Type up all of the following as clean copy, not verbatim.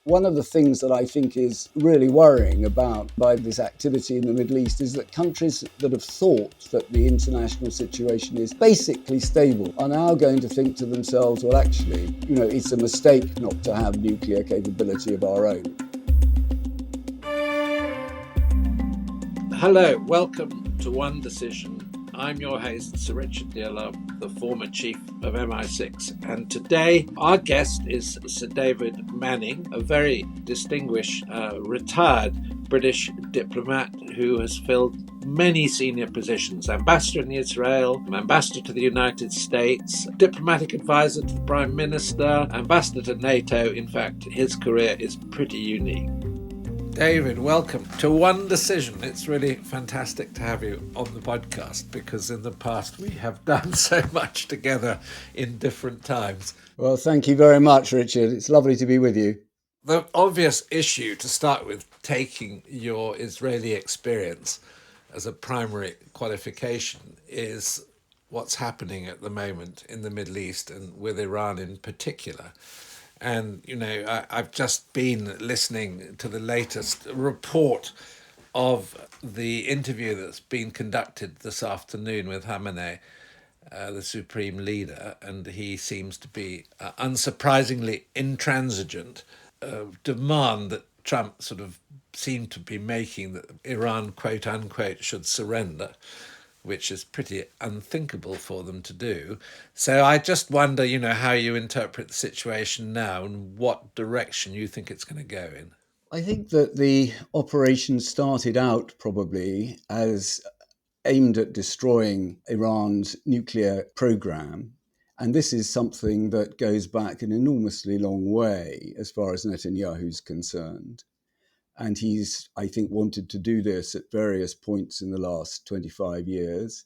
One of the things that I think is really worrying by this activity in the Middle East is that countries that have thought that the international situation is basically stable are now going to think to themselves, well, actually, it's a mistake not to have nuclear capability of our own. Hello, welcome to One Decision. I'm your host, Sir Richard Dearlove, the former chief of MI6, and today our guest is Sir David Manning, a very distinguished retired British diplomat who has filled many senior positions: ambassador in Israel, ambassador to the United States, diplomatic advisor to the Prime Minister, ambassador to NATO. In fact, his career is pretty unique. David, welcome to One Decision. It's really fantastic to have you on the podcast because in the past we have done so much together in different times. Well, thank you very much, Richard. It's lovely to be with you. The obvious issue to start with, taking your Israeli experience as a primary qualification, is what's happening at the moment in the Middle East and with Iran in particular. And, I've just been listening to the latest report of the interview that's been conducted this afternoon with Khamenei, the supreme leader, and he seems to be unsurprisingly intransigent. Demand that Trump sort of seemed to be making that Iran, quote unquote, should surrender, which is pretty unthinkable for them to do. So I just wonder, how you interpret the situation now and what direction you think it's going to go in. I think that the operation started out probably as aimed at destroying Iran's nuclear program. And this is something that goes back an enormously long way as far as Netanyahu's concerned. And he's, I think, wanted to do this at various points in the last 25 years.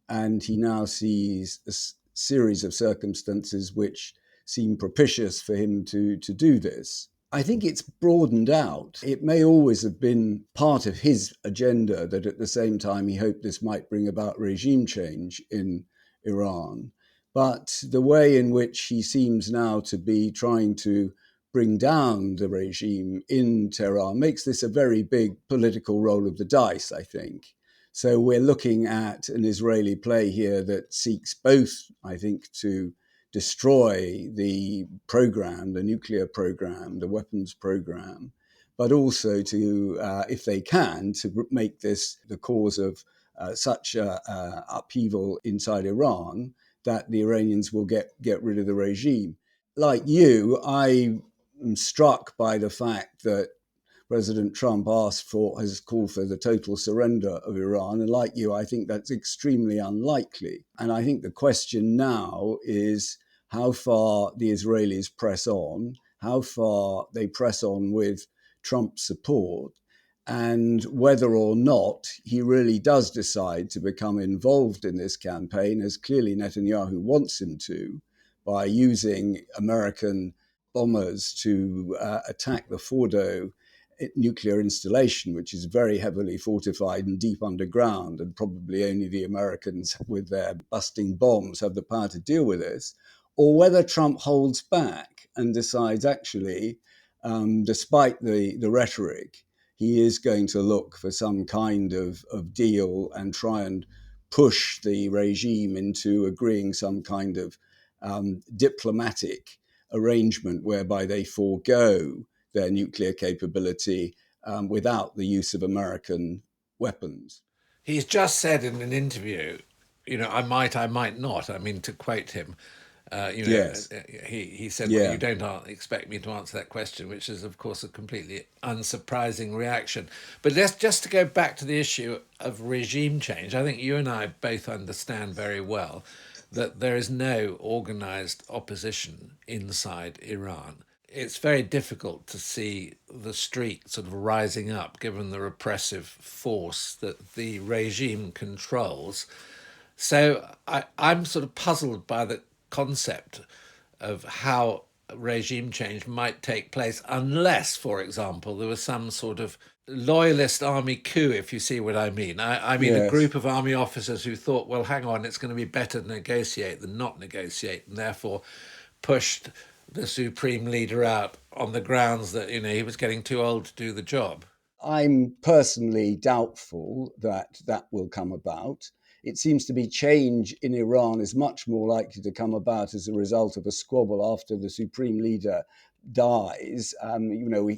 And he now sees a series of circumstances which seem propitious for him to do this. I think it's broadened out. It may always have been part of his agenda that at the same time he hoped this might bring about regime change in Iran. But the way in which he seems now to be trying to bring down the regime in Tehran makes this a very big political roll of the dice, I think. So we're looking at an Israeli play here that seeks both, I think, to destroy the program, the nuclear program, the weapons program, but also to, if they can, to make this the cause of such upheaval inside Iran that the Iranians will get rid of the regime. Like you, I'm struck by the fact that President Trump has called for the total surrender of Iran. And like you, I think that's extremely unlikely. And I think the question now is how far the Israelis press on, how far they press on with Trump's support, and whether or not he really does decide to become involved in this campaign, as clearly Netanyahu wants him to, by using American bombers to attack the Fordo nuclear installation, which is very heavily fortified and deep underground, and probably only the Americans with their busting bombs have the power to deal with this, or whether Trump holds back and decides actually, despite the rhetoric, he is going to look for some kind of deal and try and push the regime into agreeing some kind of diplomatic arrangement whereby they forego their nuclear capability without the use of American weapons. He's just said in an interview, I might not. I mean, to quote him, Yes. He said, well, you don't expect me to answer that question, which is, of course, a completely unsurprising reaction. But just to go back to the issue of regime change, I think you and I both understand very well that there is no organized opposition inside Iran. It's very difficult to see the street sort of rising up given the repressive force that the regime controls. So I'm sort of puzzled by the concept of how regime change might take place unless, for example, there was some sort of loyalist army coup, if you see what I mean. I mean, Yes. A group of army officers who thought, well, hang on, it's going to be better to negotiate than not negotiate, and therefore pushed the supreme leader out on the grounds that, he was getting too old to do the job? I'm personally doubtful that that will come about. It seems to be change in Iran is much more likely to come about as a result of a squabble after the supreme leader dies.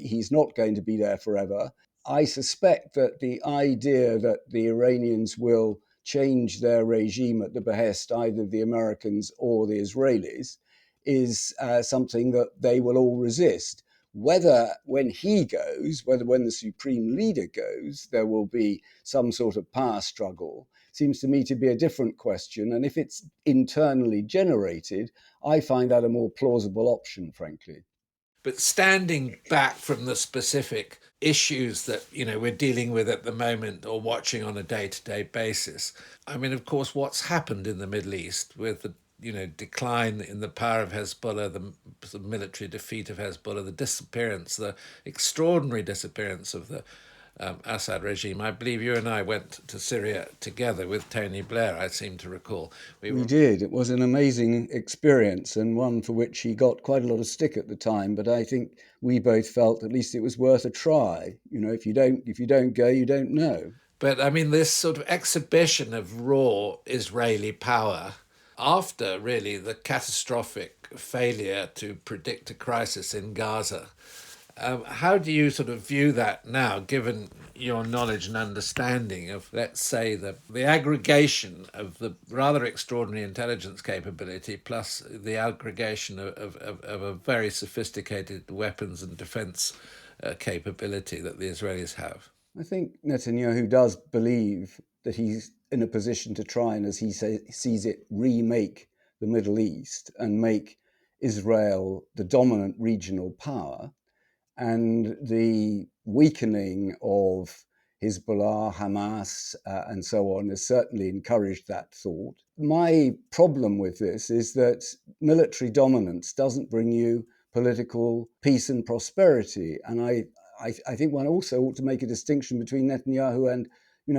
He's not going to be there forever. I suspect that the idea that the Iranians will change their regime at the behest either of the Americans or the Israelis is something that they will all resist. Whether when he goes, whether when the supreme leader goes, there will be some sort of power struggle seems to me to be a different question. And if it's internally generated, I find that a more plausible option, frankly. But standing back from the specific issues that we're dealing with at the moment or watching on a day-to-day basis, I mean, of course, what's happened in the Middle East with the decline in the power of Hezbollah, the military defeat of Hezbollah, the disappearance, the extraordinary disappearance of the Assad regime. I believe you and I went to Syria together with Tony Blair, I seem to recall. We did. It was an amazing experience and one for which he got quite a lot of stick at the time. But I think we both felt at least it was worth a try. If you don't go, you don't know. But I mean, this sort of exhibition of raw Israeli power after really the catastrophic failure to predict a crisis in Gaza. How do you sort of view that now, given your knowledge and understanding of, let's say, the aggregation of the rather extraordinary intelligence capability plus the aggregation of a very sophisticated weapons and defense capability that the Israelis have? I think Netanyahu does believe that he's in a position to try and, as he sees it, remake the Middle East and make Israel the dominant regional power. And the weakening of Hezbollah, Hamas, and so on has certainly encouraged that thought. My problem with this is that military dominance doesn't bring you political peace and prosperity. And I think one also ought to make a distinction between Netanyahu and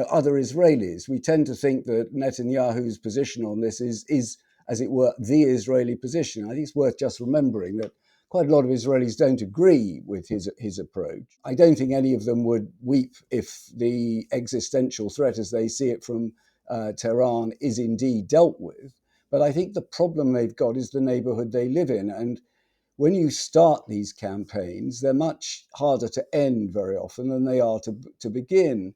other Israelis. We tend to think that Netanyahu's position on this is, as it were, the Israeli position. I think it's worth just remembering that quite a lot of Israelis don't agree with his approach. I don't think any of them would weep if the existential threat, as they see it from Tehran, is indeed dealt with. But I think the problem they've got is the neighborhood they live in. And when you start these campaigns, they're much harder to end very often than they are to begin.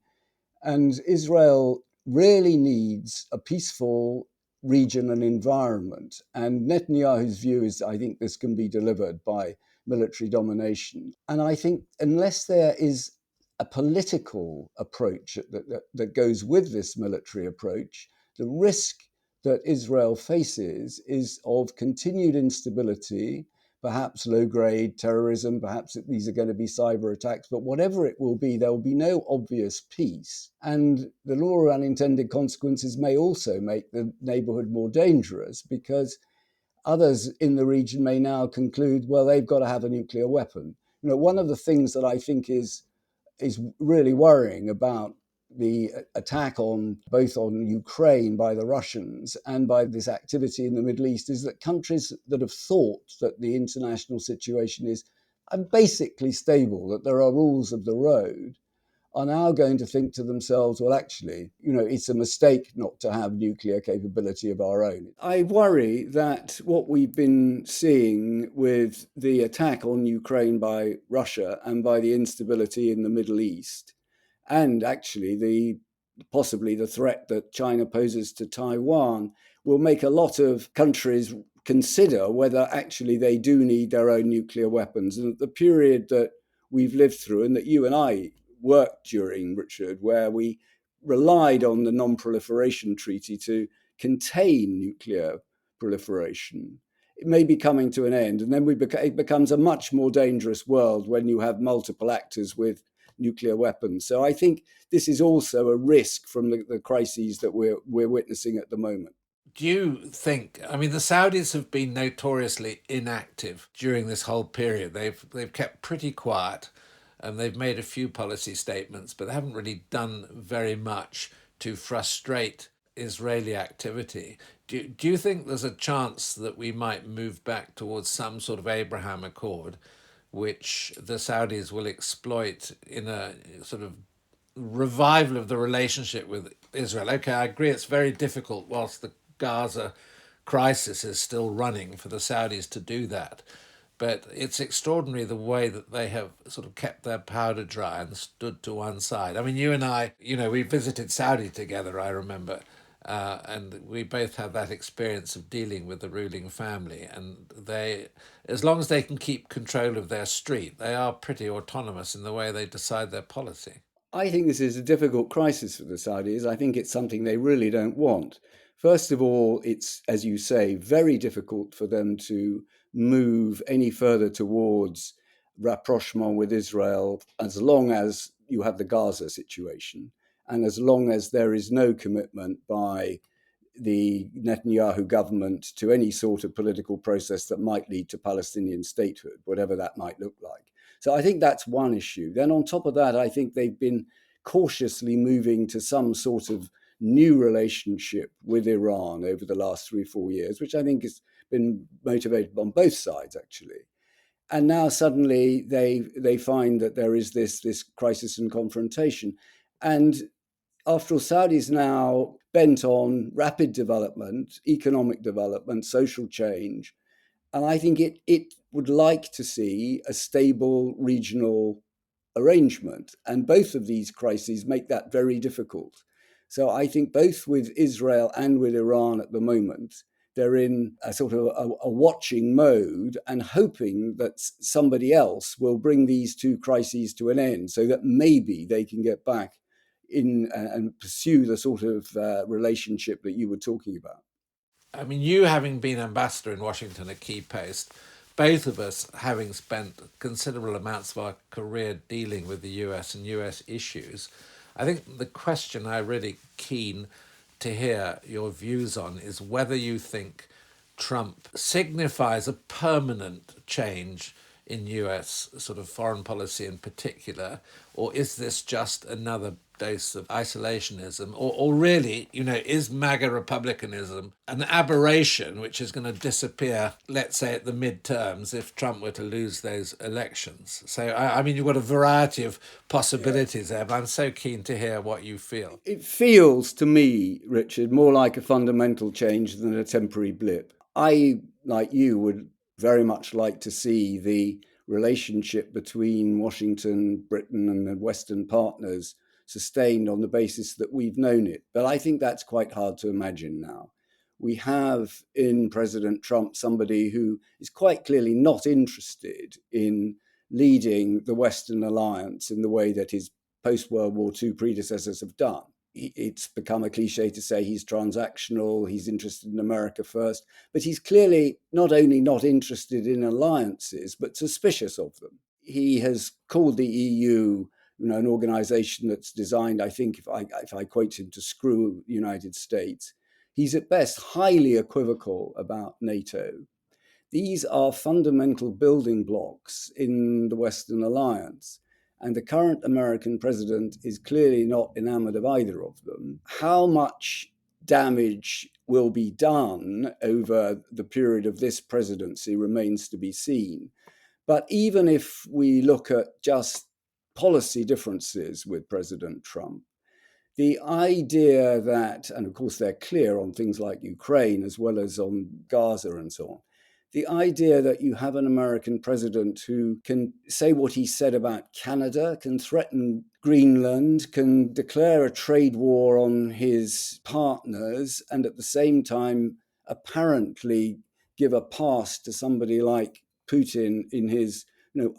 And Israel really needs a peaceful region and environment. And Netanyahu's view is, I think this can be delivered by military domination. And I think unless there is a political approach that goes with this military approach, the risk that Israel faces is of continued instability, perhaps low-grade terrorism, perhaps these are going to be cyber attacks, but whatever it will be, there will be no obvious peace. And the law of unintended consequences may also make the neighborhood more dangerous because others in the region may now conclude, well, they've got to have a nuclear weapon. One of the things that I think is really worrying about the attack on both on Ukraine by the Russians and by this activity in the Middle East is that countries that have thought that the international situation is basically stable, that there are rules of the road, are now going to think to themselves, well, actually, it's a mistake not to have nuclear capability of our own. I worry that what we've been seeing with the attack on Ukraine by Russia and by the instability in the Middle East, and actually possibly the threat that China poses to Taiwan, will make a lot of countries consider whether actually they do need their own nuclear weapons. And the period that we've lived through and that you and I worked during, Richard, where we relied on the Non-Proliferation Treaty to contain nuclear proliferation, it may be coming to an end. And then it becomes a much more dangerous world when you have multiple actors with nuclear weapons. So I think this is also a risk from the crises that we're witnessing at the moment. Do you think? I mean, the Saudis have been notoriously inactive during this whole period. They've kept pretty quiet, and they've made a few policy statements, but they haven't really done very much to frustrate Israeli activity. Do you think there's a chance that we might move back towards some sort of Abraham Accord, which the Saudis will exploit in a sort of revival of the relationship with Israel? Okay, I agree it's very difficult whilst the Gaza crisis is still running for the Saudis to do that. But it's extraordinary the way that they have sort of kept their powder dry and stood to one side. I mean, you and I, we visited Saudi together, I remember, and we both have that experience of dealing with the ruling family. And they, as long as they can keep control of their street, they are pretty autonomous in the way they decide their policy. I think this is a difficult crisis for the Saudis. I think it's something they really don't want. First of all, it's, as you say, very difficult for them to move any further towards rapprochement with Israel as long as you have the Gaza situation and as long as there is no commitment by the Netanyahu government to any sort of political process that might lead to Palestinian statehood, whatever that might look like. So I think that's one issue. Then on top of that, I think they've been cautiously moving to some sort of new relationship with Iran over the last 3 or 4 years, which I think has been motivated on both sides, actually. And now suddenly they find that there is this crisis and confrontation. And after all, Saudi's now bent on rapid development, economic development, social change. And I think it would like to see a stable regional arrangement. And both of these crises make that very difficult. So I think both with Israel and with Iran at the moment, they're in a sort of a watching mode and hoping that somebody else will bring these two crises to an end so that maybe they can get back in and pursue the sort of relationship that you were talking about. I mean, you having been ambassador in Washington, a key post, both of us having spent considerable amounts of our career dealing with the US and US issues, I think the question I'm really keen to hear your views on is whether you think Trump signifies a permanent change in US sort of foreign policy in particular, or is this just another dose of isolationism? Or really, is MAGA republicanism an aberration which is going to disappear, let's say, at the midterms if Trump were to lose those elections? So, I mean, you've got a variety of possibilities there, but I'm so keen to hear what you feel. It feels to me, Richard, more like a fundamental change than a temporary blip. I, like you, would very much like to see the relationship between Washington, Britain, and the Western partners sustained on the basis that we've known it. But I think that's quite hard to imagine now. We have in President Trump somebody who is quite clearly not interested in leading the Western alliance in the way that his post World War II predecessors have done. It's become a cliche to say he's transactional, he's interested in America first, but he's clearly not only not interested in alliances, but suspicious of them. He has called the EU an organization that's designed, I think, if I quote him, to screw the United States. He's at best highly equivocal about NATO. These are fundamental building blocks in the Western alliance. And the current American president is clearly not enamored of either of them. How much damage will be done over the period of this presidency remains to be seen. But even if we look at just policy differences with President Trump, the idea that, and of course they're clear on things like Ukraine as well as on Gaza and so on, the idea that you have an American president who can say what he said about Canada, can threaten Greenland, can declare a trade war on his partners, and at the same time apparently give a pass to somebody like Putin in his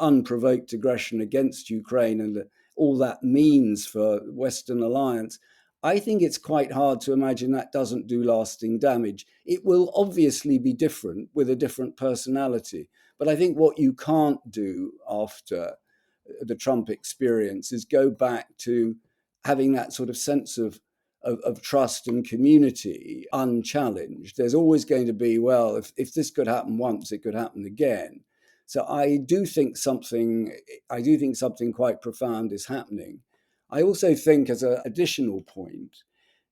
unprovoked aggression against Ukraine and all that means for Western alliance. I think it's quite hard to imagine that doesn't do lasting damage. It will obviously be different with a different personality. But I think what you can't do after the Trump experience is go back to having that sort of sense of trust and community unchallenged. There's always going to be, well, if this could happen once, it could happen again. So I do think something quite profound is happening. I also think, as an additional point,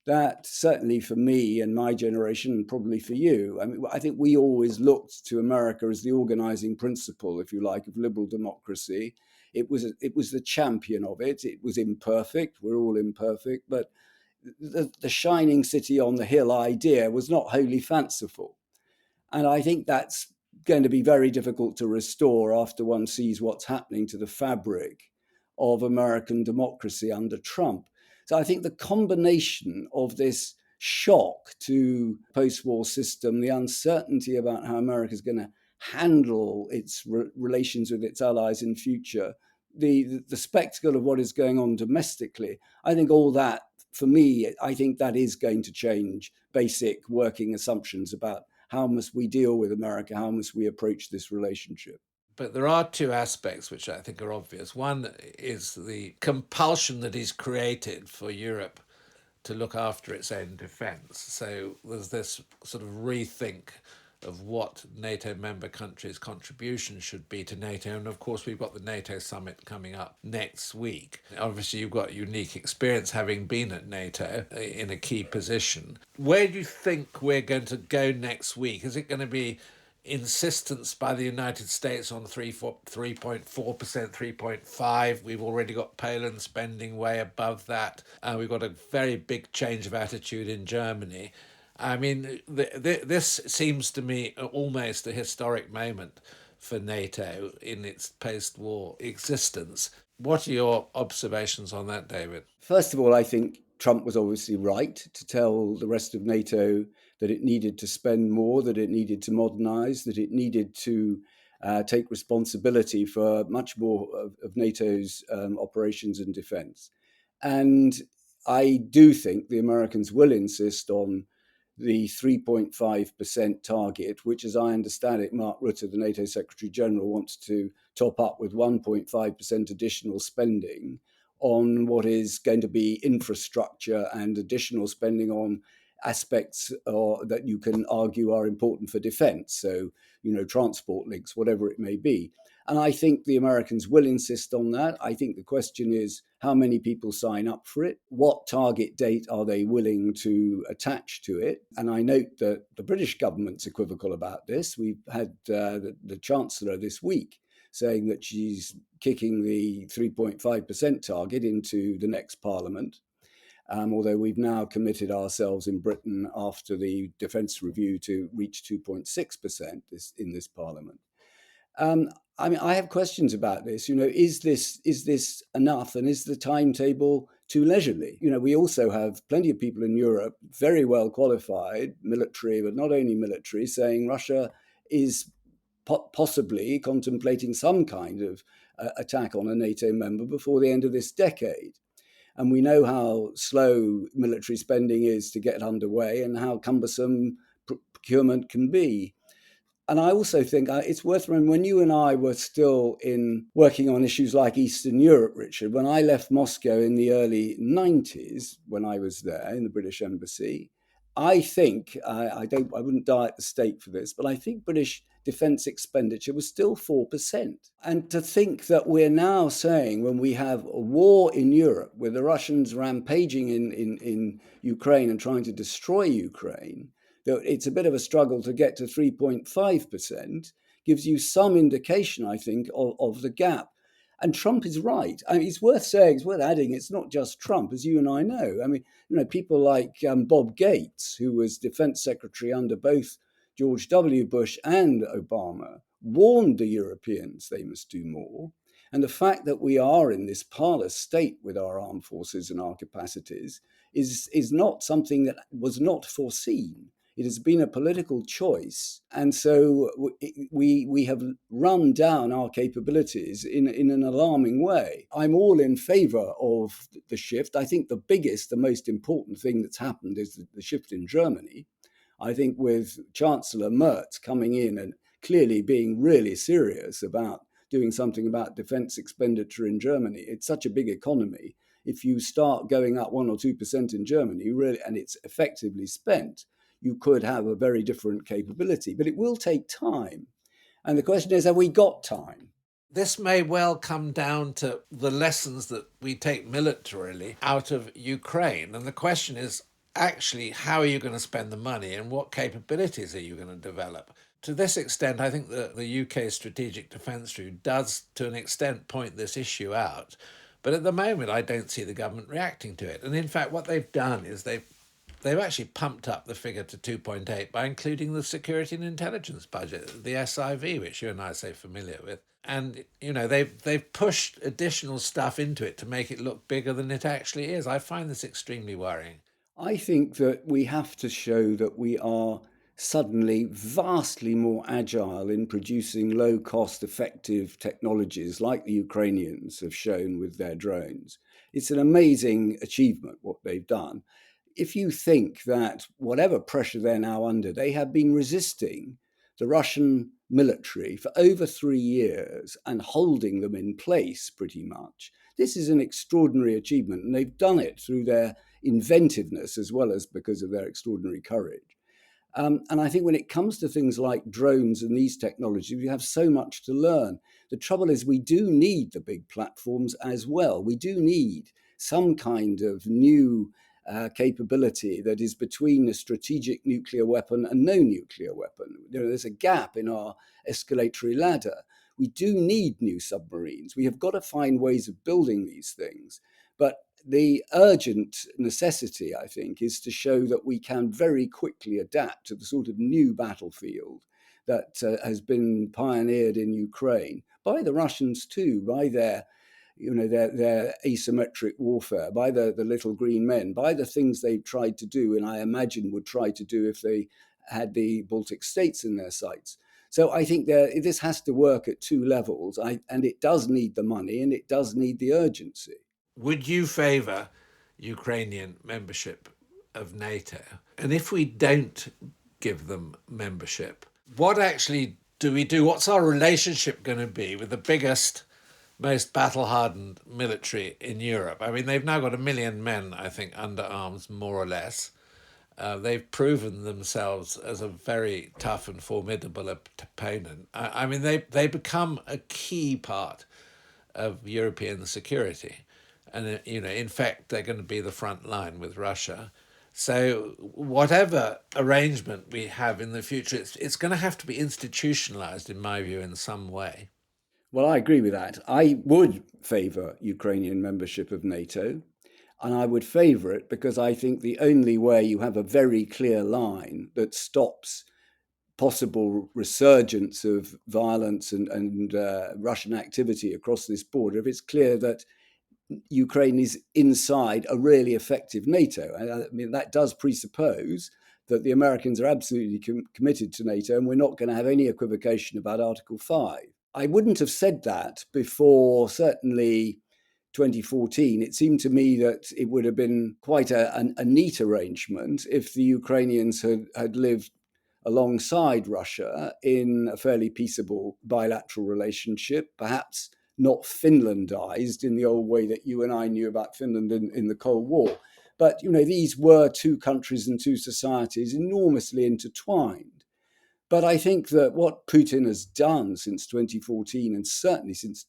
that certainly for me and my generation, and probably for you, I mean, I think we always looked to America as the organizing principle, if you like, of liberal democracy. It was the champion of it. It was imperfect. We're all imperfect, but the shining city on the hill idea was not wholly fanciful. And I think that's going to be very difficult to restore after one sees what's happening to the fabric of American democracy under Trump. So I think the combination of this shock to post-war system, the uncertainty about how America is going to handle its relations with its allies in future, the spectacle of what is going on domestically, I think all that, for me, I think that is going to change basic working assumptions about how must we deal with America, how must we approach this relationship. But there are two aspects which I think are obvious. One is the compulsion that is created for Europe to look after its own defence. So there's this sort of rethink of what NATO member countries' contribution should be to NATO. And of course, we've got the NATO Summit coming up next week. Obviously, you've got unique experience having been at NATO in a key position. Where do you think we're going to go next week? Is it going to be insistence by the United States on 3.4%, 3.5%? We've already got Poland spending way above that. We've got a very big change of attitude in Germany. I mean, this seems to me almost a historic moment for NATO in its post-war existence. What are your observations on that, David? First of all, I think Trump was obviously right to tell the rest of NATO that it needed to spend more, that it needed to modernize, that it needed to take responsibility for much more of NATO's operations and defense. And I do think the Americans will insist on the 3.5% target, which, as I understand it, Mark Rutte, the NATO Secretary General, wants to top up with 1.5% additional spending on what is going to be infrastructure and additional spending on aspects that you can argue are important for defense. So, transport links, whatever it may be. And I think the Americans will insist on that. I think the question is how many people sign up for it? What target date are they willing to attach to it? And I note that the British government's equivocal about this. We've had the Chancellor this week saying that she's kicking the 3.5% target into the next Parliament. Although we've now committed ourselves in Britain after the defence review to reach 2.6% in this Parliament. I mean, I have questions about this. Is this enough, and is the timetable too leisurely? We also have plenty of people in Europe, very well qualified, military, but not only military, saying Russia is possibly contemplating some kind of attack on a NATO member before the end of this decade. And we know how slow military spending is to get underway and how cumbersome procurement can be. And I also think it's worth remembering when you and I were still working on issues like Eastern Europe, Richard, when I left Moscow in the early 90s, when I was there in the British Embassy, I think, I wouldn't die at the stake for this, but I think British defence expenditure was still 4%. And to think that we're now saying, when we have a war in Europe with the Russians rampaging in Ukraine and trying to destroy Ukraine, that it's a bit of a struggle to get to 3.5%, gives you some indication, I think, of the gap. And Trump is right. I mean, it's worth saying, it's worth adding, it's not just Trump, as you and I know. I mean, people like Bob Gates, who was defense secretary under both George W. Bush and Obama, warned the Europeans they must do more. And the fact that we are in this parlous state with our armed forces and our capacities is not something that was not foreseen. It has been a political choice. And so we have run down our capabilities in an alarming way. I'm all in favor of the shift. I think the biggest, the most important thing that's happened is the shift in Germany. I think with Chancellor Merz coming in and clearly being really serious about doing something about defense expenditure in Germany, it's such a big economy. If you start going up 1 or 2% in Germany, really, and it's effectively spent, you could have a very different capability. But it will take time. And the question is, have we got time? This may well come down to the lessons that we take militarily out of Ukraine. And the question is, actually, how are you going to spend the money and what capabilities are you going to develop? To this extent, I think that the UK Strategic Defence Review does, to an extent, point this issue out. But at the moment, I don't see the government reacting to it. And in fact, what they've done is they've actually pumped up the figure to 2.8 by including the security and intelligence budget, the SIV, which you and I are so familiar with. And they've pushed additional stuff into it to make it look bigger than it actually is. I find this extremely worrying. I think that we have to show that we are suddenly vastly more agile in producing low cost, effective technologies like the Ukrainians have shown with their drones. It's an amazing achievement what they've done. If you think that whatever pressure they're now under, they have been resisting the Russian military for over 3 years and holding them in place pretty much. This is an extraordinary achievement, and they've done it through their inventiveness as well as because of their extraordinary courage. And I think when it comes to things like drones and these technologies, we have so much to learn. The trouble is, we do need the big platforms as well. We do need some kind of new capability that is between a strategic nuclear weapon and no nuclear weapon. There's a gap in our escalatory ladder. We do need new submarines. We have got to find ways of building these things. But the urgent necessity, I think, is to show that we can very quickly adapt to the sort of new battlefield that has been pioneered in Ukraine by the Russians too, by their asymmetric warfare, by the little green men, by the things they've tried to do, and I imagine would try to do if they had the Baltic states in their sights. So I think this has to work at two levels, and it does need the money and it does need the urgency. Would you favour Ukrainian membership of NATO? And if we don't give them membership, what actually do we do? What's our relationship going to be with the biggest, most battle hardened military in Europe? I mean, they've now got 1 million men, I think, under arms, more or less. They've proven themselves as a very tough and formidable opponent. I mean, they become a key part of European security. And, in fact, they're going to be the front line with Russia. So whatever arrangement we have in the future, it's going to have to be institutionalized, in my view, in some way. Well, I agree with that. I would favour Ukrainian membership of NATO, and I would favour it because I think the only way you have a very clear line that stops possible resurgence of violence and Russian activity across this border, if it's clear that Ukraine is inside a really effective NATO. I mean, that does presuppose that the Americans are absolutely committed to NATO, and we're not going to have any equivocation about Article 5. I wouldn't have said that before, certainly 2014. It seemed to me that it would have been quite a neat arrangement if the Ukrainians had lived alongside Russia in a fairly peaceable bilateral relationship, perhaps not Finlandized in the old way that you and I knew about Finland in the Cold War. But, these were two countries and two societies enormously intertwined. But I think that what Putin has done since 2014 and certainly since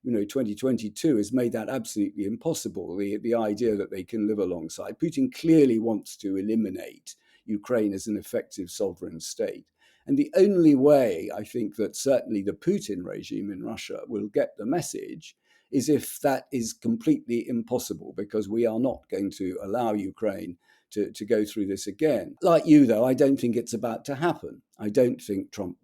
2022 has made that absolutely impossible. The idea that they can live alongside. Putin clearly wants to eliminate Ukraine as an effective sovereign state. And the only way I think that certainly the Putin regime in Russia will get the message is if that is completely impossible, because we are not going to allow Ukraine to go through this again. Like you, though, I don't think it's about to happen. I don't think Trump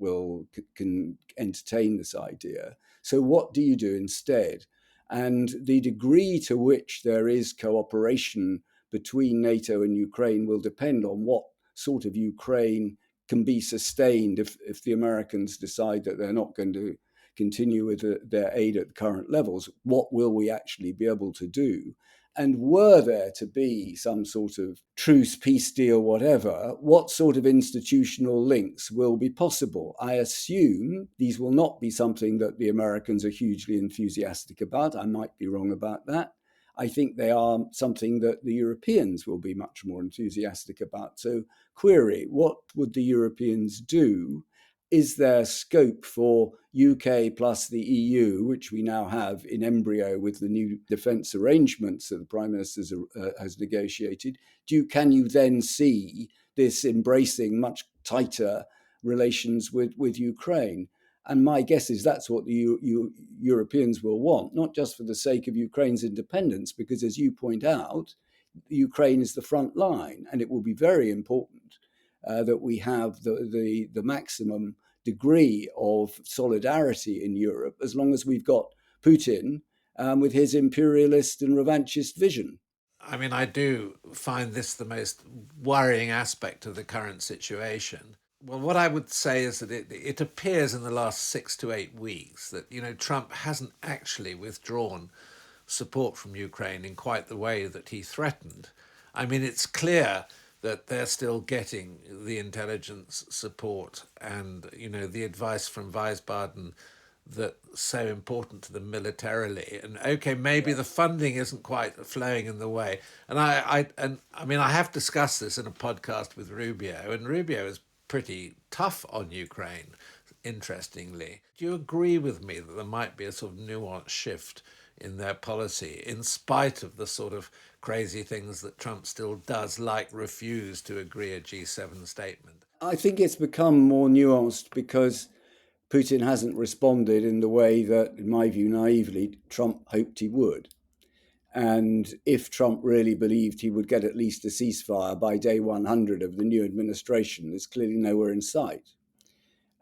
can entertain this idea. So what do you do instead? And the degree to which there is cooperation between NATO and Ukraine will depend on what sort of Ukraine can be sustained if the Americans decide that they're not going to continue with their aid at current levels. What will we actually be able to do? And were there to be some sort of truce, peace deal, whatever, what sort of institutional links will be possible? I assume these will not be something that the Americans are hugely enthusiastic about. I might be wrong about that. I think they are something that the Europeans will be much more enthusiastic about. So, query, what would the Europeans do? is there scope for UK plus the EU, which we now have in embryo with the new defence arrangements that the Prime Minister has negotiated? Can you then see this embracing much tighter relations with Ukraine? And my guess is that's what the Europeans will want, not just for the sake of Ukraine's independence, because as you point out, Ukraine is the front line, and it will be very important that we have the maximum degree of solidarity in Europe, as long as we've got Putin with his imperialist and revanchist vision. I mean, I do find this the most worrying aspect of the current situation. Well, what I would say is that it appears in the last 6 to 8 weeks that, Trump hasn't actually withdrawn support from Ukraine in quite the way that he threatened. I mean, it's clear that they're still getting the intelligence support and, the advice from Wiesbaden that's so important to them militarily. And okay, maybe the funding isn't quite flowing in the way. And I mean, I have discussed this in a podcast with Rubio, and Rubio is pretty tough on Ukraine, interestingly. Do you agree with me that there might be a sort of nuanced shift in their policy, in spite of the sort of crazy things that Trump still does, like refuse to agree a G7 statement? I think it's become more nuanced because Putin hasn't responded in the way that, in my view, naively, Trump hoped he would. And if Trump really believed he would get at least a ceasefire by day 100 of the new administration, there's clearly nowhere in sight.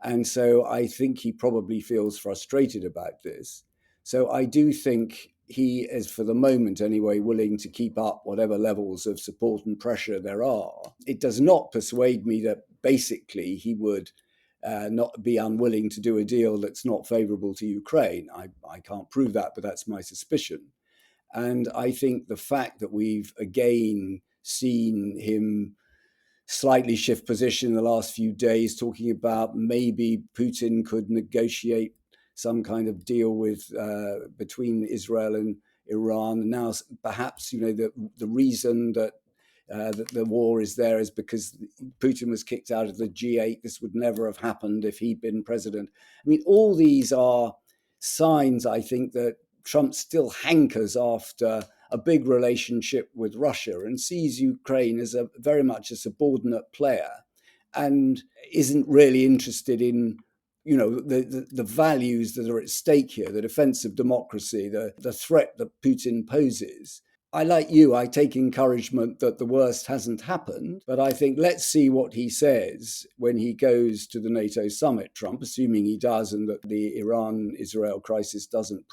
And so I think he probably feels frustrated about this. So I do think he is, for the moment anyway, willing to keep up whatever levels of support and pressure there are. It does not persuade me that basically he would not be unwilling to do a deal that's not favorable to Ukraine. I can't prove that, but that's my suspicion. And I think the fact that we've again seen him slightly shift position in the last few days, talking about maybe Putin could negotiate some kind of deal with between Israel and Iran. And now perhaps, the reason that the war is there is because Putin was kicked out of the G8. This would never have happened if he'd been president. I mean, all these are signs, I think, that Trump still hankers after a big relationship with Russia and sees Ukraine as very much a subordinate player and isn't really interested in, the values that are at stake here, the defense of democracy, the threat that Putin poses. I, like you, I take encouragement that the worst hasn't happened, but I think let's see what he says when he goes to the NATO summit, Trump, assuming he does and that the Iran-Israel crisis doesn't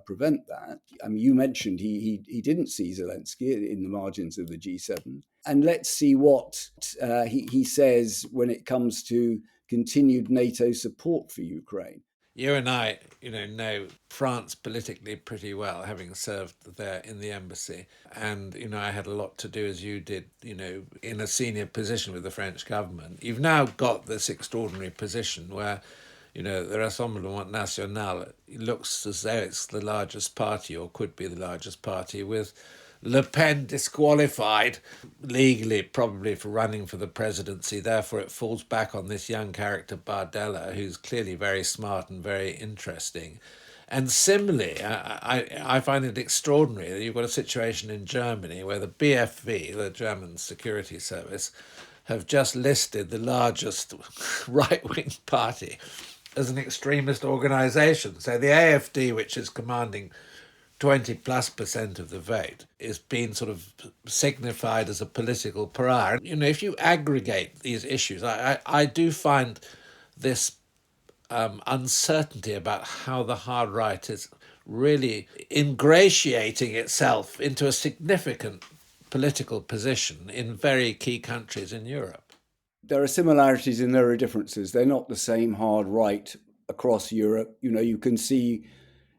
prevent that. I mean, you mentioned he didn't see Zelensky in the margins of the G7. And let's see what he says when it comes to continued NATO support for Ukraine. You and I, know France politically pretty well, having served there in the embassy. And, I had a lot to do, as you did, in a senior position with the French government. You've now got this extraordinary position where, the Rassemblement National looks as though it's the largest party, or could be the largest party, with Le Pen disqualified legally, probably for running for the presidency. Therefore, it falls back on this young character, Bardella, who's clearly very smart and very interesting. And similarly, I find it extraordinary that you've got a situation in Germany where the BFV, the German Security Service, have just listed the largest right-wing party as an extremist organisation. So the AfD, which is commanding 20+% of the vote, is being sort of signified as a political pariah. If you aggregate these issues, I do find this uncertainty about how the hard right is really ingratiating itself into a significant political position in very key countries in Europe. There are similarities and there are differences. They're not the same hard right across Europe. You can see,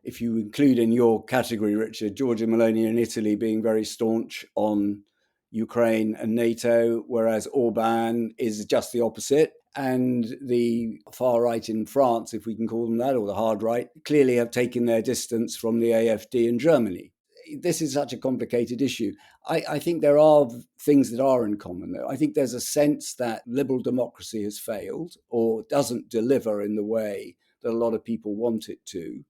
if you include in your category, Richard, Giorgia Meloni in Italy being very staunch on Ukraine and NATO, whereas Orban is just the opposite. And the far right in France, if we can call them that, or the hard right, clearly have taken their distance from the AfD in Germany. this is such a complicated issue. I think there are things that are in common, though. I think there's a sense that liberal democracy has failed or doesn't deliver in the way that a lot of people want it to.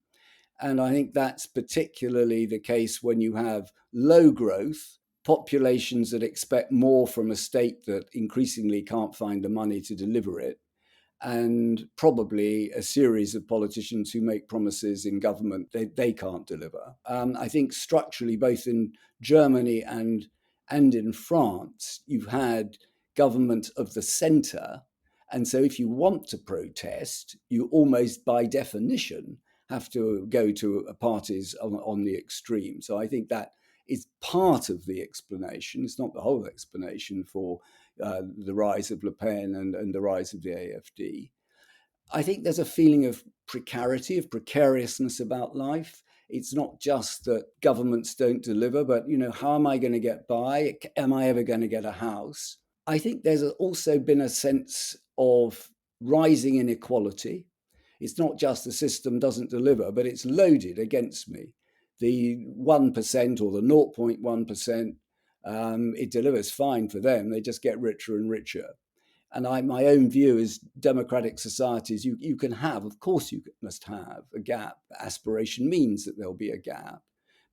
And I think that's particularly the case when you have low growth, populations that expect more from a state that increasingly can't find the money to deliver it, and probably a series of politicians who make promises in government they can't deliver. I think structurally, both in Germany and in France, you've had government of the centre. And so if you want to protest, you almost by definition have to go to parties on the extreme. So I think that is part of the explanation. It's not the whole explanation for the rise of Le Pen and the rise of the AfD. I think there's a feeling of precarity, of precariousness about life. It's not just that governments don't deliver, but, how am I going to get by? Am I ever going to get a house? I think there's also been a sense of rising inequality. It's not just the system doesn't deliver, but it's loaded against me. The 1% or the 0.1%, it delivers fine for them. They just get richer and richer. And my own view is democratic societies, you can have, of course you must have a gap. Aspiration means that there'll be a gap.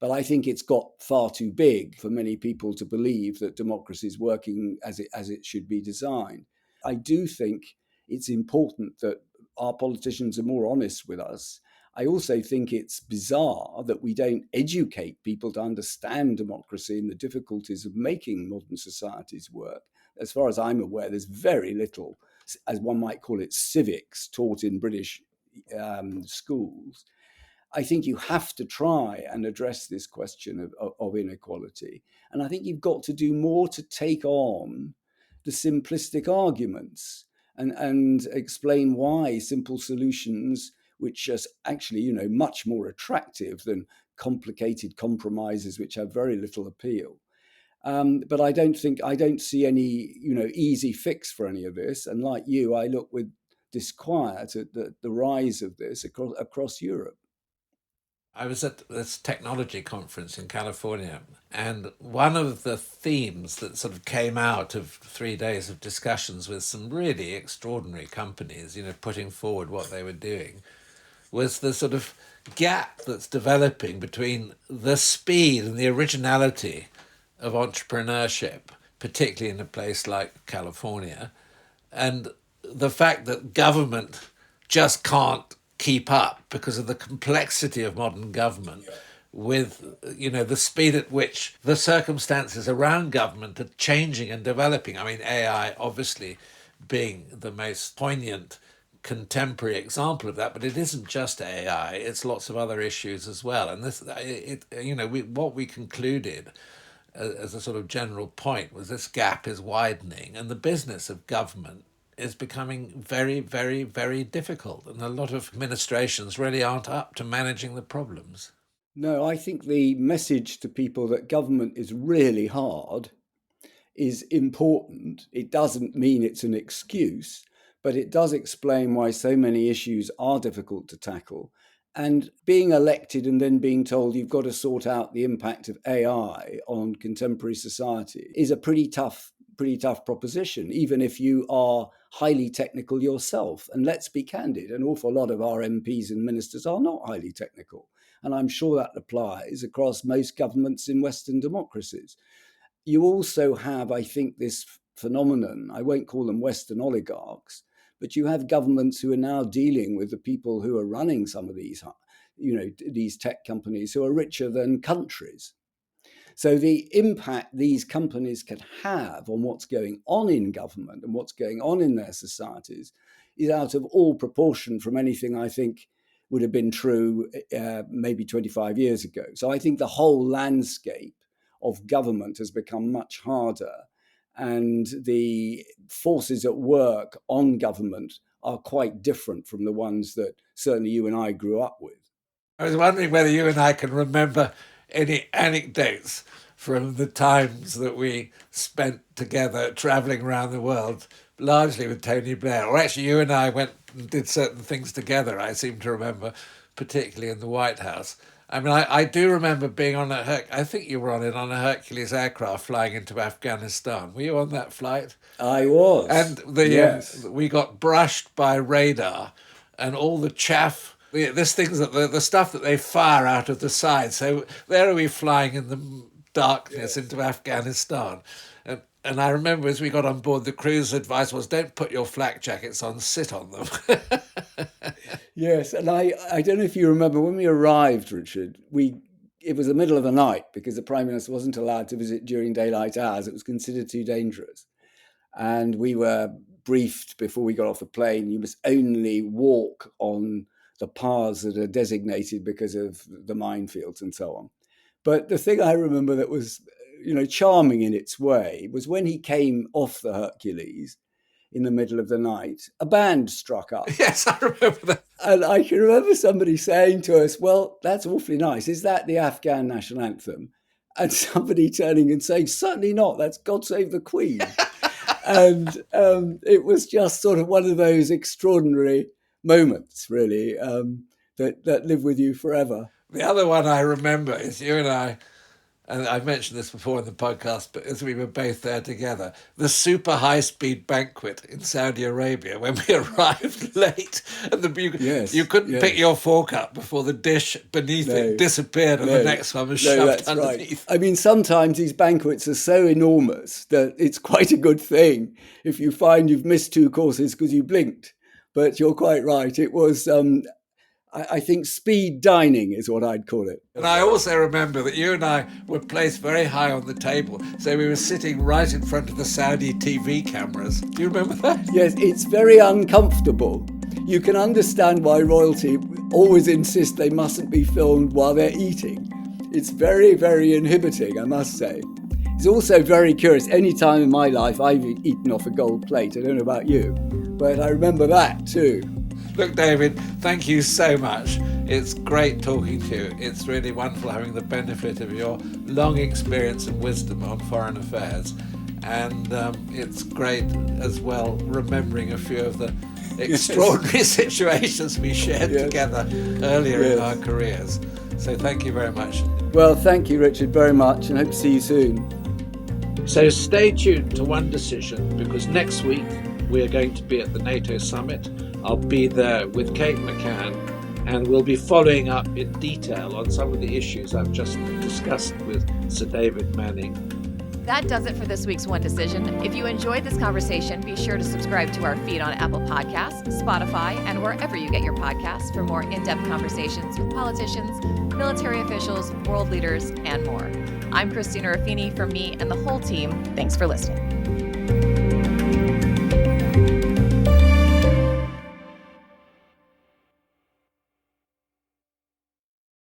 But I think it's got far too big for many people to believe that democracy is working as it should be designed. I do think it's important that our politicians are more honest with us. I also think it's bizarre that we don't educate people to understand democracy and the difficulties of making modern societies work. As far as I'm aware, there's very little, as one might call it, civics taught in British schools. I think you have to try and address this question of inequality. And I think you've got to do more to take on the simplistic arguments and explain why simple solutions, which are actually, much more attractive than complicated compromises which have very little appeal. But I don't see any, easy fix for any of this. And like you, I look with disquiet at the rise of this across Europe. I was at this technology conference in California, and one of the themes that sort of came out of 3 days of discussions with some really extraordinary companies, putting forward what they were doing, was the sort of gap that's developing between the speed and the originality of entrepreneurship, particularly in a place like California, and the fact that government just can't keep up because of the complexity of modern government with the speed at which the circumstances around government are changing and developing. I mean, AI obviously being the most poignant contemporary example of that, but it isn't just AI, it's lots of other issues as well. And what we concluded as a sort of general point was this gap is widening and the business of government is becoming very, very, very difficult. And a lot of administrations really aren't up to managing the problems. No, I think the message to people that government is really hard is important. It doesn't mean it's an excuse, but it does explain why so many issues are difficult to tackle. And being elected and then being told you've got to sort out the impact of AI on contemporary society is a pretty tough proposition, even if you are highly technical yourself. And let's be candid, an awful lot of our MPs and ministers are not highly technical. And I'm sure that applies across most governments in Western democracies. You also have, I think, this phenomenon, I won't call them Western oligarchs, but you have governments who are now dealing with the people who are running some of these, these tech companies who are richer than countries. So the impact these companies can have on what's going on in government and what's going on in their societies is out of all proportion from anything I think would have been true maybe 25 years ago. So I think the whole landscape of government has become much harder, and the forces at work on government are quite different from the ones that certainly you and I grew up with. I was wondering whether you and I can remember any anecdotes from the times that we spent together travelling around the world, largely with Tony Blair. Or actually, you and I went and did certain things together, I seem to remember, particularly in the White House. I mean, I do remember being on I think you were on it, on a Hercules aircraft flying into Afghanistan. Were you on that flight? I was. And Yes. we got brushed by radar, and all the chaff. This thing's that the stuff that they fire out of the side. So there are we flying in the darkness into Afghanistan, and I remember as we got on board, the crew's advice was, don't put your flak jackets on, sit on them. Yes, and I don't know if you remember when we arrived, Richard. It was the middle of the night because the Prime Minister wasn't allowed to visit during daylight hours. It was considered too dangerous, and we were briefed before we got off the plane. You must only walk on the paths that are designated because of the minefields and so on. But the thing I remember that was, charming in its way was when he came off the Hercules in the middle of the night, a band struck up. Yes, I remember that. And I can remember somebody saying to us, well, that's awfully nice. Is that the Afghan national anthem? And somebody turning and saying, certainly not. That's God Save the Queen. And it was just sort of one of those extraordinary moments, really, that live with you forever. The other one I remember is you and I've mentioned this before in the podcast, but as we were both there together, the super high-speed banquet in Saudi Arabia when we arrived late, and you couldn't pick your fork up before the dish beneath it disappeared and the next one was shoved underneath. Right. I mean, sometimes these banquets are so enormous that it's quite a good thing if you find you've missed 2 courses because you blinked. But you're quite right. It was... I think speed dining is what I'd call it. And I also remember that you and I were placed very high on the table. So we were sitting right in front of the Saudi TV cameras. Do you remember that? Yes, it's very uncomfortable. You can understand why royalty always insists they mustn't be filmed while they're eating. It's very, very inhibiting, I must say. It's also very curious. Any time in my life I've eaten off a gold plate. I don't know about you, but I remember that too. Look, David, thank you so much. It's great talking to you. It's really wonderful having the benefit of your long experience and wisdom on foreign affairs. And it's great as well remembering a few of the extraordinary situations we shared together earlier in our careers. So thank you very much. Well, thank you, Richard, very much, and hope to see you soon. So stay tuned to One Decision, because next week we are going to be at the NATO Summit. I'll be there with Kate McCann, and we'll be following up in detail on some of the issues I've just discussed with Sir David Manning. That does it for this week's One Decision. If you enjoyed this conversation, be sure to subscribe to our feed on Apple Podcasts, Spotify, and wherever you get your podcasts for more in-depth conversations with politicians, military officials, world leaders, and more. I'm Christina Ruffini. For me and the whole team, thanks for listening.